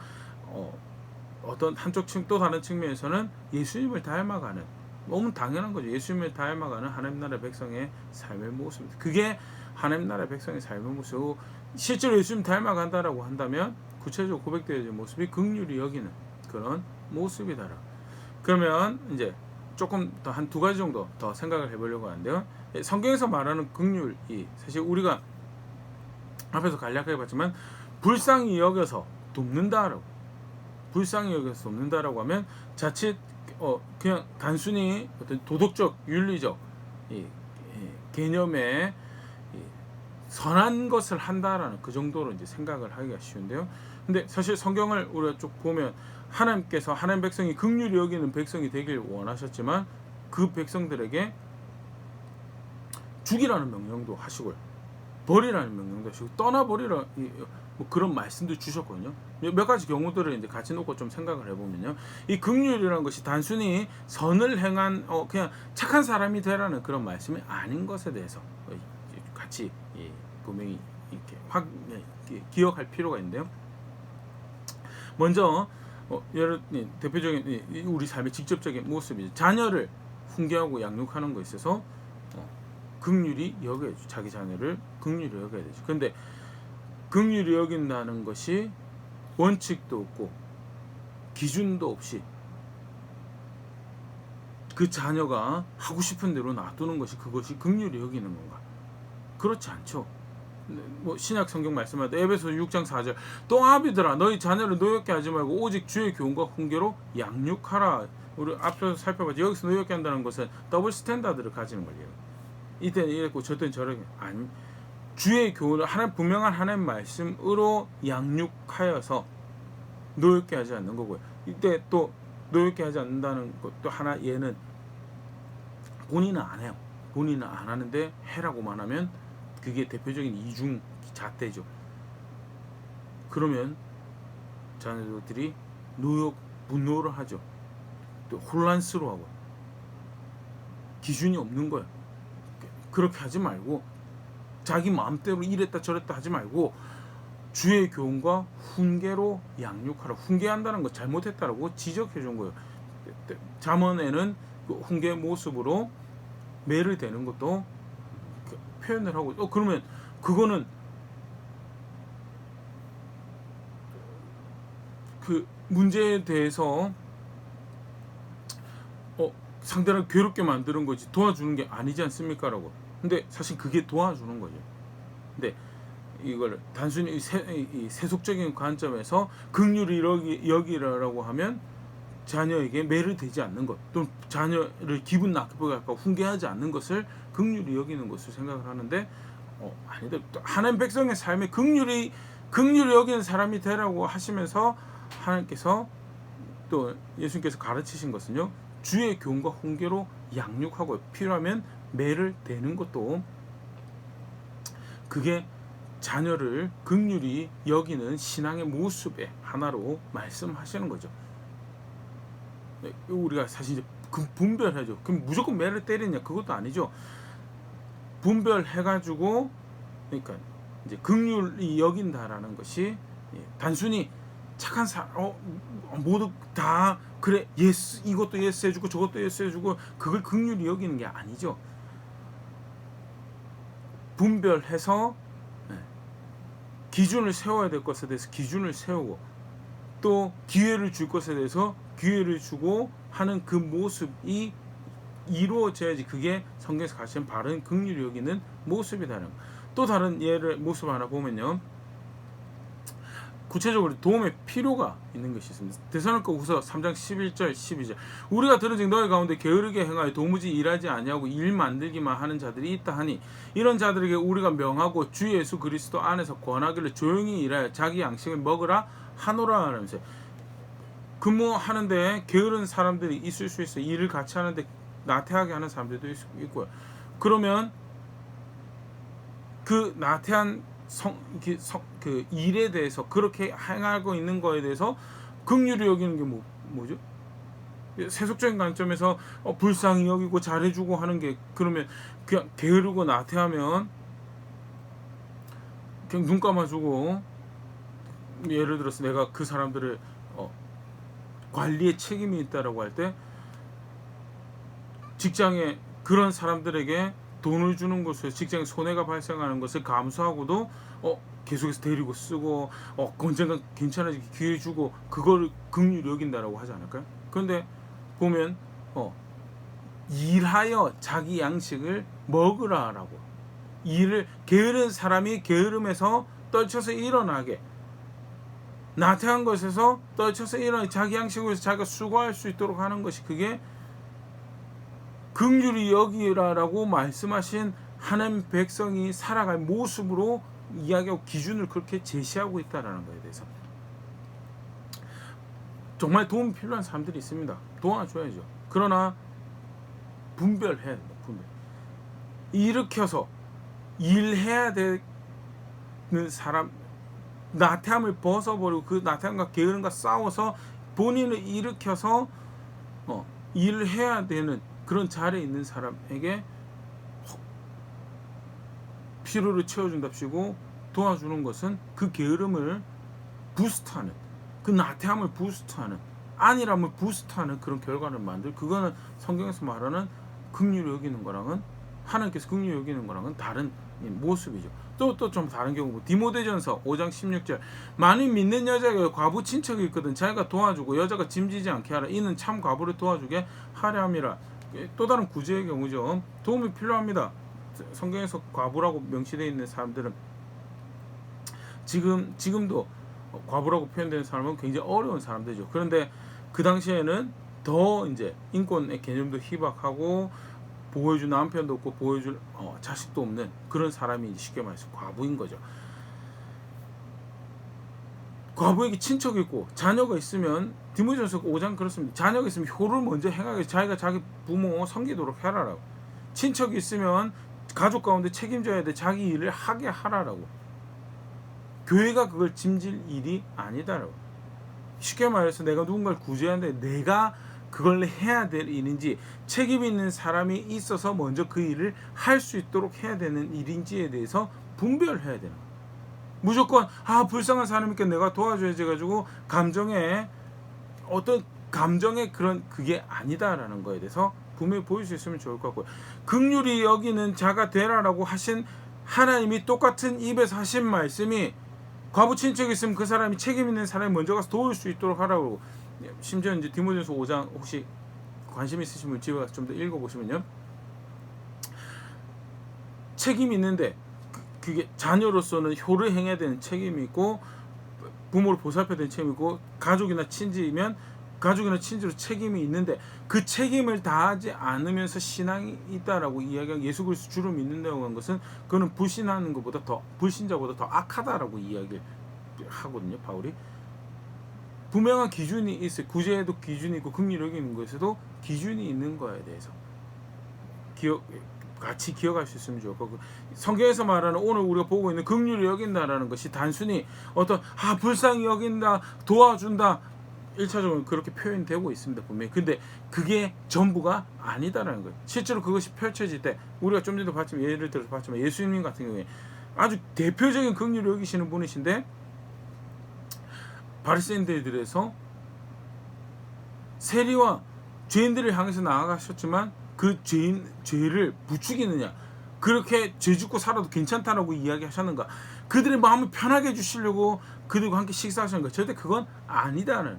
어떤 한쪽 또 다른 측면에서는 예수님을 닮아가는, 너무 당연한 거죠. 예수님을 닮아가는 하나님 나라 백성의 삶의 모습입니다. 그게 하나님 나라 백성의 삶의 모습이고, 실제로 예수님 닮아간다라고 한다면 구체적으로 고백되어진 모습이 긍휼히 여기는 그런 모습이다. 그러면 이제 조금 더 한 두 가지 정도 더 생각을 해보려고 하는데요. 성경에서 말하는 긍휼이 사실 우리가 앞에서 간략하게 봤지만 불쌍히 여겨서 돕는다라고, 불쌍히 여겨서 돕는다라고 하면 자칫 그냥 단순히 어떤 도덕적, 윤리적 개념에 선한 것을 한다라는 그 정도로 이제 생각을 하기가 쉬운데요. 근데 사실 성경을 우리가 쭉 보면 하나님께서 하나님 백성이 긍휼히 여기는 백성이 되길 원하셨지만 그 백성들에게 죽이라는 명령도 하시고요. 버리라는 명령도 하시고 떠나버리라 뭐 그런 말씀도 주셨거든요. 몇 가지 경우들을 이제 같이 놓고 좀 생각을 해보면요, 이 긍휼이라는 것이 단순히 선을 행한 그냥 착한 사람이 되라는 그런 말씀이 아닌 것에 대해서 같이 분명히 이렇게 기억할 필요가 있는데요. 먼저 대표적인 우리 삶의 직접적인 모습이 자녀를 훈계하고 양육하는 것에 있어서 긍휼히 여겨야죠. 자기 자녀를 긍휼히 여겨야 되죠. 근데 긍휼히 여긴다는 것이 원칙도 없고 기준도 없이 그 자녀가 하고 싶은 대로 놔두는 것이 그것이 긍휼히 여기는 건가? 그렇지 않죠. 뭐 신약 성경 말씀할 때 에베소 6장 4절 또 아비들아 너희 자녀를 노엽게 하지 말고 오직 주의 교훈과 훈계로 양육하라. 우리 앞서서 살펴봤지, 여기서 노엽게 한다는 것은 더블 스탠다드를 가지는 거예요. 이때는 이랬고 저때는 저렇게 아니, 주의 교훈을 분명한 하나님 말씀으로 양육하여서 노엽게 하지 않는 거고요. 이때 또 노엽게 하지 않는다는 것도 하나, 얘는 본인은 안 해요. 본인은 안 하는데 해라고만 하면 그게 대표적인 이중 잣대죠. 그러면 자녀들이 분노를 하죠. 또 혼란스러워하고 기준이 없는 거예요. 그렇게 하지 말고 자기 마음대로 이랬다 저랬다 하지 말고 주의 교훈과 훈계로 양육하라. 훈계한다는 거 잘못했다라고 지적해 준 거예요. 잠언에는 그 훈계 모습으로 매를 대는 것도 표현을 하고, 그러면 그거는 그 문제에 대해서 상대를 괴롭게 만드는 거지 도와주는 게 아니지 않습니까라고. 근데 사실 그게 도와주는 거죠. 근데 이걸 단순히 이 세속적인 관점에서 긍휼히 여기라고 하면 자녀에게 매를 대지 않는 것, 또는 자녀를 기분 나쁘게 할까 훈계하지 않는 것을 긍휼히 여기는 것을 생각을 하는데 아니다. 하나님 백성의 삶에 긍휼히 여기는 사람이 되라고 하시면서 하나님께서 또 예수님께서 가르치신 것은요, 주의 교훈과 훈계로 양육하고 필요하면 매를 대는 것도 그게 자녀를 긍휼히 여기는 신앙의 모습의 하나로 말씀하시는 거죠. 우리가 사실 이제 분별하죠. 그럼 무조건 매를 때리냐? 그것도 아니죠. 분별해가지고, 그러니까 이제 긍휼히 여긴다라는 것이 단순히 착한 사람, 모두 다 그래 예스, 이것도 예스 해주고 저것도 예스 해주고 그걸 긍휼히 여기는 게 아니죠. 분별해서 기준을 세워야 될 것에 대해서 기준을 세우고, 또 기회를 줄 것에 대해서 기회를 주고 하는 그 모습이 이루어져야지 그게 성경에서 가르치는 바른 긍휼히 여기는 모습이다는 거. 또 다른 모습 하나 보면요, 구체적으로 도움의 필요가 있는 것이 있습니다. 데살로니가후서 3장 11절 12절 우리가 들은즉 너희 가운데 게으르게 행하여 도무지 일하지 아니하고 일 만들기만 하는 자들이 있다 하니 이런 자들에게 우리가 명하고 주 예수 그리스도 안에서 권하기를 조용히 일하여 자기 양식을 먹으라 하노라 하면서, 근무하는데 게으른 사람들이 있을 수 있어요. 일을 같이 하는데 나태하게 하는 사람들도 있고요. 그러면 그 나태한 그 일에 대해서 그렇게 행하고 있는 거에 대해서 긍휼히 여기는 게 뭐죠? 세속적인 관점에서 불쌍히 여기고 잘해주고 하는 게, 그러면 그냥 게으르고 나태하면 그냥 눈 감아주고, 예를 들어서 내가 그 사람들을 관리에 책임이 있다라고 할 때 직장에 그런 사람들에게 돈을 주는 것을, 직장에 손해가 발생하는 것을 감수하고도 계속해서 데리고 쓰고 언젠가 괜찮아지게 기회 주고 그거를 긍휼히 여긴다라고 하지 않을까요? 그런데 보면 일하여 자기 양식을 먹으라라고, 일을 게으른 사람이 게으름에서 떨쳐서 일어나게, 나태한 것에서 떨쳐서 일어나 자기 양식으로 자기가 수고할 수 있도록 하는 것이, 그게 긍휼히 여기라라고 말씀하신 하나님 백성이 살아갈 모습으로 이야기하고 기준을 그렇게 제시하고 있다라는 것에 대해서 정말 도움 필요한 사람들이 있습니다. 도와줘야죠. 그러나 분별해야 됩니다. 일으켜서 일해야 될 사람, 나태함을 벗어버리고 그 나태함과 게으름과 싸워서 본인을 일으켜서 일을 해야 되는 그런 자리에 있는 사람에게 피로를 채워준답시고 도와주는 것은 그 게으름을 부스트하는, 그 나태함을 부스트하는, 안일함을 부스트하는 그런 결과를 만들, 그거는 성경에서 말하는 긍휼히 여기는 거랑은, 하나님께서 긍휼히 여기는 거랑은 다른 모습이죠. 또 좀 다른 경우, 디모데전서 5장 16절, 많이 믿는 여자가 과부 친척이 있거든 자기가 도와주고 여자가 짐지지 않게 하라. 이는 참 과부를 도와주게 하려 함이라. 또 다른 구제의 경우죠. 도움이 필요합니다. 성경에서 과부라고 명시되어 있는 사람들은 지금도 과부라고 표현되는 사람은 굉장히 어려운 사람들이죠. 그런데 그 당시에는 더 이제 인권의 개념도 희박하고 보호해줄 남편도 없고 보호해줄 자식도 없는 그런 사람이 쉽게 말해서 과부인 거죠. 과부에게 친척이 있고 자녀가 있으면, 디모데전서 5장 그렇습니다. 자녀가 있으면 효를 먼저 행하게 자기가 자기 부모 섬기도록 해라라고. 친척이 있으면 가족 가운데 책임져야 돼. 자기 일을 하게 하라라고. 교회가 그걸 짐질 일이 아니다라고. 쉽게 말해서 내가 누군가를 구제하는데 내가 그걸 해야 될 일인지, 책임 있는 사람이 있어서 먼저 그 일을 할 수 있도록 해야 되는 일인지에 대해서 분별해야 되는 거예요. 무조건 불쌍한 사람이니까 내가 도와줘야지 가지고 어떤 감정의 그런 그게 아니다라는 거에 대해서 분명히 보일 수 있으면 좋을 것 같고요. 긍휼히 여기는 자가 되라라고 하신 하나님이 똑같은 입에서 하신 말씀이 과부 친척이 있으면 그 사람이 책임 있는 사람이 먼저 가서 도울 수 있도록 하라고. 심지어 이제 디모데전서 5장 혹시 관심 있으신 분 집에 가서 좀 더 읽어보시면요, 책임이 있는데 그게 자녀로서는 효를 행해야 되는 책임이 있고, 부모를 보살펴야 되는 책임이 있고, 가족이나 친지면 가족이나 친지로 책임이 있는데 그 책임을 다하지 않으면서 신앙이 있다라고 이야기하고 예수 그리스도 주를 믿는다고 하는 것은, 그거는 불신하는 것보다 더, 불신자보다 더 악하다라고 이야기를 하거든요. 바울이 분명한 기준이 있어요. 구제에도 기준이 있고 긍휼히 여기는 것에도 기준이 있는 거에 대해서 같이 기억할 수 있으면 좋을 거고, 성경에서 말하는 오늘 우리가 보고 있는 긍휼히 여긴다라는 것이 단순히 어떤 불쌍히 여긴다, 도와준다, 1차적으로 그렇게 표현되고 있습니다, 분명히. 근데 그게 전부가 아니다라는 거예요. 실제로 그것이 펼쳐질 때 우리가 좀 전에 봤지만, 예를 들어서 봤지만 예수님 같은 경우에 아주 대표적인 긍휼히 여기시는 분이신데, 바리새인들에서 세리와 죄인들을 향해서 나아가셨지만 그 죄를 부추기느냐, 그렇게 죄 짓고 살아도 괜찮다라고 이야기하셨는가, 그들의 마음을 편하게 해주시려고 그들과 함께 식사하셨는가? 절대 그건 아니다는,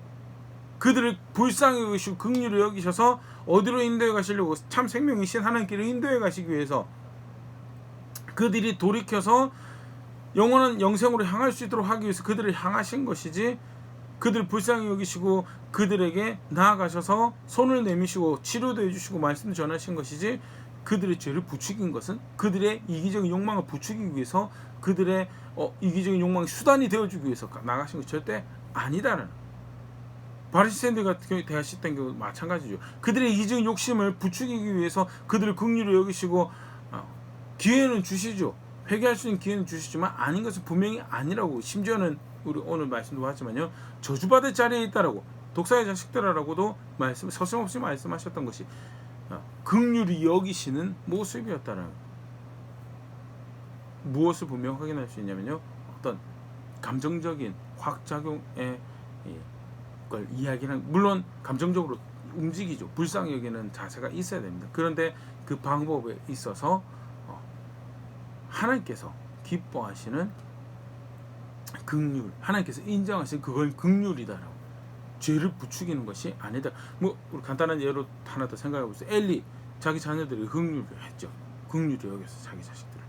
그들을 불쌍히 여기시고 긍휼히 여기셔서 어디로 인도해 가시려고, 참 생명이신 하나님께로 인도해 가시기 위해서 그들이 돌이켜서 영원한 영생으로 향할 수 있도록 하기 위해서 그들을 향하신 것이지, 그들을 불쌍히 여기시고 그들에게 나아가셔서 손을 내미시고 치료도 해주시고 말씀도 전하신 것이지, 그들의 죄를 부추긴 것은 그들의 이기적인 욕망을 부추기기 위해서, 그들의 이기적인 욕망의 수단이 되어주기 위해서 나가신 것이 절대 아니다라는. 바리새인들 같은 경우 대하셨던 경우 마찬가지죠. 그들의 이기적인 욕심을 부추기기 위해서 그들을 긍휼히 여기시고 기회는 주시죠. 회개할 수 있는 기회는 주시지만 아닌 것은 분명히 아니라고. 심지어는 우리 오늘 말씀도 봤지만요, 저주받을 자리에 있다라고, 독사의 자식들아라고도 서슴없이 말씀하셨던 것이 긍휼히 여기시는 모습이었다라는. 무엇을 분명 확인할 수 있냐면요, 어떤 감정적인 확작용의 걸 이야기는, 물론 감정적으로 움직이죠. 불쌍히 여기는 자세가 있어야 됩니다. 그런데 그 방법에 있어서 하나님께서 기뻐하시는 긍휼, 하나님께서 인정하신 그걸 긍휼이다라고. 죄를 부추기는 것이 아니다. 우리 간단한 예로 하나 더 생각해 보세요. 엘리, 자기 자녀들이 긍휼을 했죠. 긍휼히 여겨서 자기 자식들을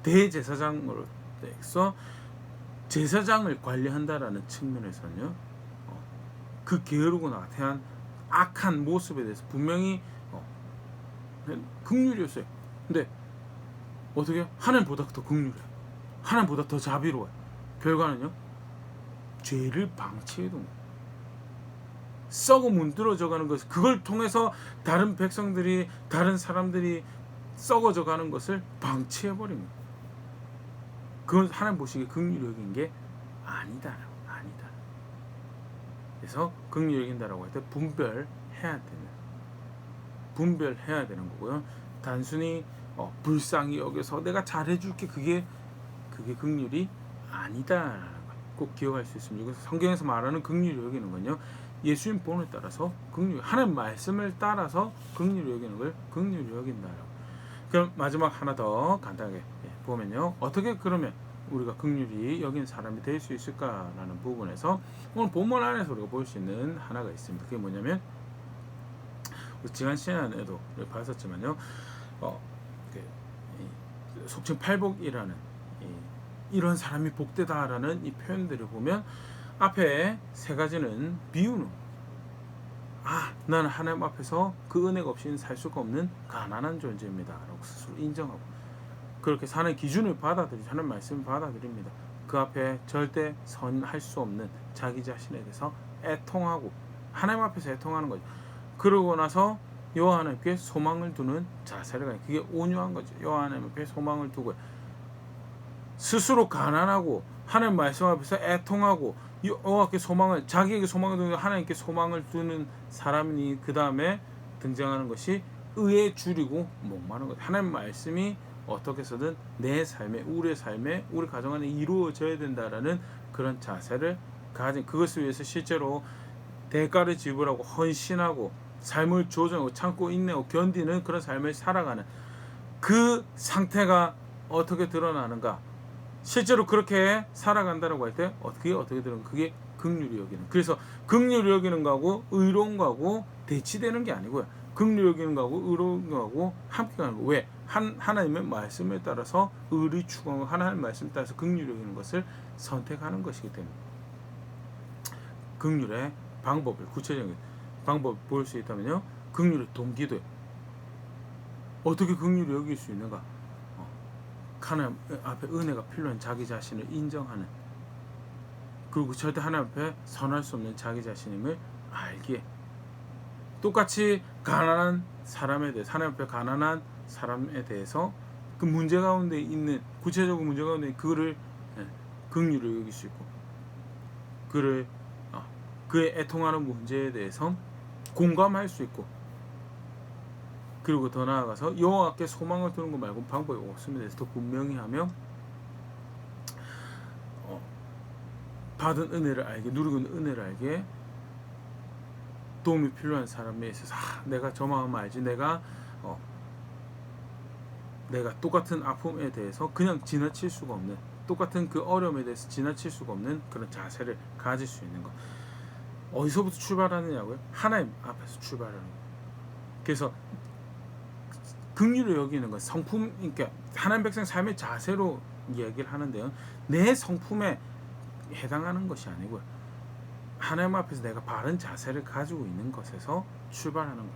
대제사장으로서 제사장을 관리한다라는 측면에서는요, 그 게으르고 나태한 악한 모습에 대해서 분명히 긍휼이었어요. 근데 어떻게 하나님보다 더 긍휼해요. 하나님보다 더 자비로워요. 결과는요, 죄를 방치해둔 거예요. 썩어 문드러져가는 것, 그걸 통해서 다른 백성들이, 다른 사람들이 썩어져가는 것을 방치해버립니다. 그건 하나님 보시기에 긍휼히 여긴 게 아니다. 그래서 긍휼히 여긴다라고 할 때 분별해야 되는 거고요. 단순히 불쌍히 여겨서 내가 잘해줄게, 그게 긍휼이 아니다라는 걸 꼭 기억할 수 있습니다. 그래서 성경에서 말하는 긍휼히 여기는 건요, 예수님 본을 따라서 하나님 말씀을 따라서 긍휼히 여기는 걸 긍휼히 여긴다라고. 그럼 마지막 하나 더 간단하게 보면요, 어떻게 그러면 우리가 긍휼히 여긴 사람이 될 수 있을까라는 부분에서 오늘 본문 안에서 우리가 볼 수 있는 하나가 있습니다. 그게 뭐냐면, 지난 시간에도 봤었지만요, 속칭 팔복이라는 이런 사람이 복되다라는 이 표현들을 보면 앞에 세 가지는 비유는 나는 하나님 앞에서 그 은혜가 없이는 살 수가 없는 가난한 존재입니다 라고 스스로 인정하고, 그렇게 사는 기준을 받아들이죠. 하나님 말씀을 받아들입니다. 그 앞에 절대 선할 수 없는 자기 자신에 대해서 애통하고, 하나님 앞에서 애통하는 거죠. 그러고 나서 여호와 하나님께 소망을 두는 자세를 가요. 그게 온유한 거죠. 여호와 하나님 앞에 소망을 두고 스스로 가난하고 하나님 말씀 앞에서 애통하고 여호와께 소망을, 자기에게 소망을 두는, 하나님께 소망을 두는 사람이 그 다음에 등장하는 것이 의에 줄이고 목마른 것. 하나님 말씀이 어떻게 해서든 내 삶에, 우리의 삶에, 우리 가정 안에 이루어져야 된다라는 그런 자세를 가진, 그것을 위해서 실제로 대가를 지불하고 헌신하고 삶을 조정하고 참고 인내하고 견디는 그런 삶을 살아가는 그 상태가 어떻게 드러나는가? 실제로 그렇게 살아간다라고 할 때 어떻게 드러나? 그게 긍휼히 여기는. 그래서 긍휼히 여기는 거하고 의로운 거하고 대치되는 게 아니고요. 긍휼히 여기는 거하고 의로운 거하고 함께 가는 거. 왜? 하나님의 말씀에 따라서 의를 추구하고 하나님의 말씀에 따라서 긍휼히 여기는 것을 선택하는 것이기 때문에 긍휼의 방법을, 구체적인 방법을 볼 수 있다면요, 긍휼의 동기도 어떻게 긍휼히 여길 수 있는가? 하나님 앞에 은혜가 필요한 자기 자신을 인정하는, 그리고 절대 하나님 앞에 선할 수 없는 자기 자신임을 알기에, 똑같이 가난한 사람에 대해서, 하나님 앞에 가난한 사람에 대해서 그 문제 가운데 있는, 구체적인 문제 가운데 있는 그를 긍휼히 여길 수 있고, 그의 애통하는 문제에 대해서 공감할 수 있고, 그리고 더 나아가서 여호와께 소망을 두는 것 말고 방법이 없음에 대해서 더 분명히 하며 받은 은혜를 알게, 누리고 있는 은혜를 알게, 도움이 필요한 사람에 있어서 내가 저 마음 알지, 내가 똑같은 아픔에 대해서 그냥 지나칠 수가 없는, 똑같은 그 어려움에 대해서 지나칠 수가 없는 그런 자세를 가질 수 있는 것. 어디서부터 출발하느냐고요? 하나님 앞에서 출발하는 것. 그래서 긍휼히 여기는 건 성품, 그러니까 하나님 백성 삶의 자세로 이야기를 하는데요, 내 성품에 해당하는 것이 아니고요, 하나님 앞에서 내가 바른 자세를 가지고 있는 것에서 출발하는 것.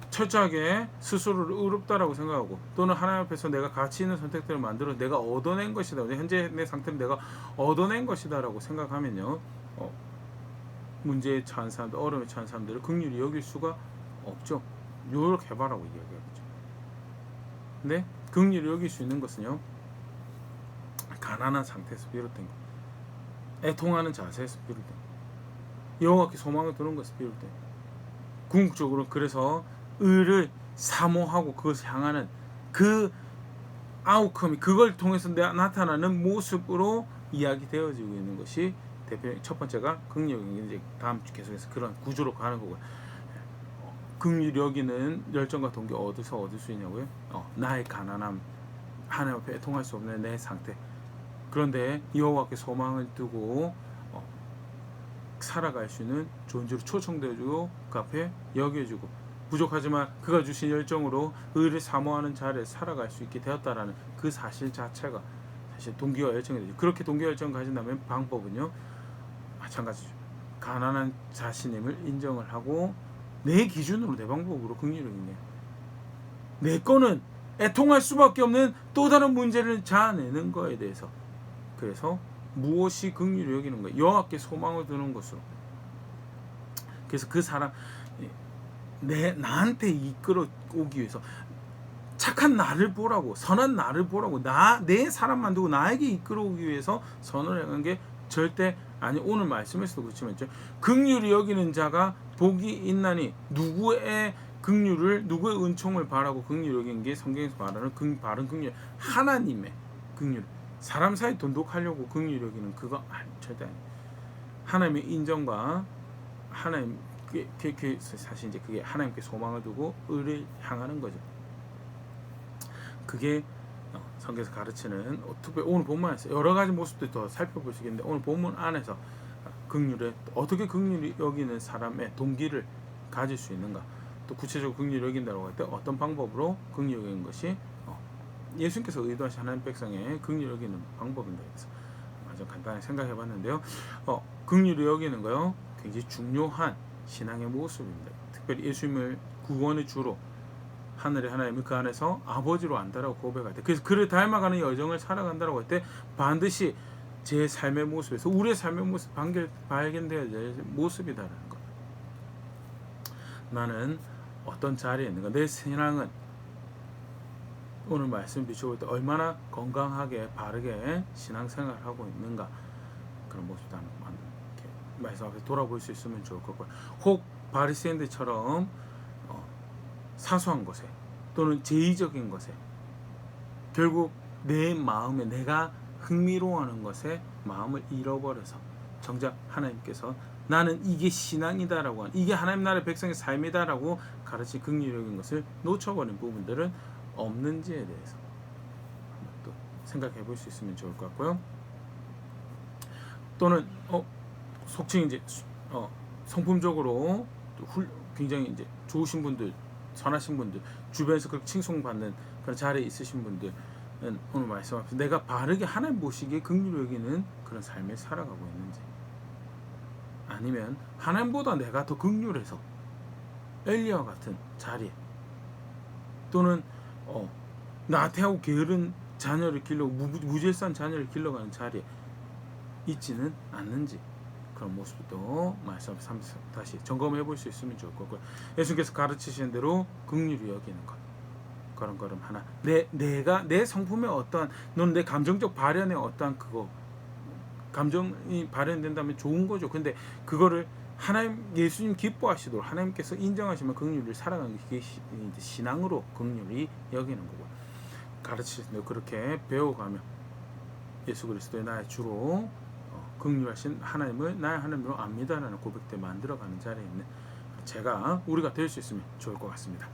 철저하게 스스로를 의롭다라고 생각하고, 또는 하나님 앞에서 내가 가치 있는 선택들을 만들어 내가 얻어낸 것이다, 현재 내 상태를 내가 얻어낸 것이다라고 생각하면요, 문제에 처한 사람들, 어려움에 처한 사람들을 긍휼히 여길 수가 없죠. 요렇게 해봐라고 이야기하죠. 근데 긍휼히 여길 수 있는 것은요, 가난한 상태에서 비롯된 것, 애통하는 자세에서 비롯된 것, 여호와께 소망을 두는 것에서 비롯된 것, 궁극적으로 그래서 의를 사모하고 그것을 향하는 그 아웃컴이, 그걸 통해서 나타나는 모습으로 이야기되어지고 있는 것이 대표적인 첫 번째가 긍휼히 여기는, 이제 다음 주 계속해서 그런 구조로 가는 거고요. 긍휼히 여기는 열정과 동기 어디서 얻을 수 있냐고요? 나의 가난함, 하나님 앞에 애통할 수 없는 내 상태. 그런데 여호와께 소망을 두고 살아갈 수 있는 존재로 초청되어주고 그 앞에 여겨주고, 부족하지만 그가 주신 열정으로 의를 사모하는 자를 살아갈 수 있게 되었다라는 그 사실 자체가 사실 동기와 열정이 되죠. 그렇게 동기와 열정을 가진다면 방법은요, 마찬가지죠. 가난한 자신임을 인정을 하고 내 기준으로, 내 방법으로 긍휼히 여기는, 내 거는 애통할 수밖에 없는 또 다른 문제를 자아내는 거에 대해서, 그래서 무엇이 긍휼히 여기는 거예요? 여호와께 소망을 두는 것으로. 그래서 그 사람 나한테 이끌어 오기 위해서 착한 나를 보라고, 선한 나를 보라고, 내 사람 만들고 나에게 이끌어오기 위해서 선을 행한 게 절대 아니. 오늘 말씀에서도 그렇지만 긍휼히 여기는 자가 복이 있나니, 누구의 긍휼을, 누구의 은총을 바라고 긍휼히 여기는 게 성경에서 말하는 바른 긍휼, 하나님의 긍휼. 사람 사이 돈독하려고 긍휼히 여기는 그거 절대 아니. 하나님의 인정과 하나님, 그게 사실 이제 그게 하나님께 소망을 두고 의를 향하는 거죠. 그게 성경에서 가르치는, 특별히 오늘 본문에서 여러 가지 모습들 더 살펴볼 수 있겠는데, 오늘 본문 안에서 긍휼에 어떻게 긍휼히 여기는 사람의 동기를 가질 수 있는가, 또 구체적으로 긍휼히 여긴다고 할 때 어떤 방법으로 긍휼히 여기는 것이 예수님께서 의도하신 하나님 백성의 긍휼히 여기는 방법인가에 대해서 아주 간단히 생각해 봤는데요. 긍휼히 여기는 거요, 굉장히 중요한 신앙의 모습입니다. 특별히 예수님을 구원의 주로, 하늘의 하나님을 그 안에서 아버지로 안다라고 고백할 때, 그래서 그를 닮아가는 여정을 살아간다라고 할 때 반드시 제 삶의 모습에서 우리의 삶의 모습 발견되어야 될 모습이다라는 것. 나는 어떤 자리에 있는가, 내 신앙은 오늘 말씀 비춰볼 때 얼마나 건강하게 바르게 신앙생활을 하고 있는가, 그런 모습도 한번 말씀 앞에 돌아볼 수 있으면 좋을 것 같고요. 혹 바리새인들처럼 사소한 것에 또는 제의적인 것에, 결국 내 마음에 내가 흥미로워하는 것에 마음을 잃어버려서 정작 하나님께서 나는 이게 신앙이다라고 하는, 이게 하나님 나라의 백성의 삶이다라고 가르친 긍휼적인 것을 놓쳐버린 부분들은 없는지에 대해서 또 생각해 볼 수 있으면 좋을 것 같고요. 또는 속칭 이제 성품적으로 굉장히 이제 좋으신 분들, 선하신 분들, 주변에서 그렇게 칭송받는 그런 자리에 있으신 분들은 오늘 말씀 앞에서 내가 바르게 하나님 보시기에 긍휼히 여기는 그런 삶을 살아가고 있는지, 아니면 하나님보다 내가 더 긍휼해서 엘리야와 같은 자리에, 또는 나태하고 게으른 자녀를 길러고 무질서한 자녀를 길러가는 자리에 있지는 않는지, 그런 모습도 말씀 앞에서 다시 점검해 볼 수 있으면 좋을 거고요. 예수님께서 가르치시는 대로 긍휼히 여기는 것, 걸음 하나, 내가 내 성품의 어떠한, 넌 내 감정적 발현의 어떠한 그거, 감정이 발현된다면 좋은 거죠. 근데 그거를 하나님, 예수님 기뻐하시도록 하나님께서 인정하시면 긍휼을 살아가는 게 신앙으로 긍휼히 여기는 거고, 가르치시는 대로 그렇게 배워가며 예수 그리스도의 나의 주로 긍휼하신 하나님을 나의 하나님으로 압니다라는 고백대 만들어가는 자리에 있는 우리가 될 수 있으면 좋을 것 같습니다.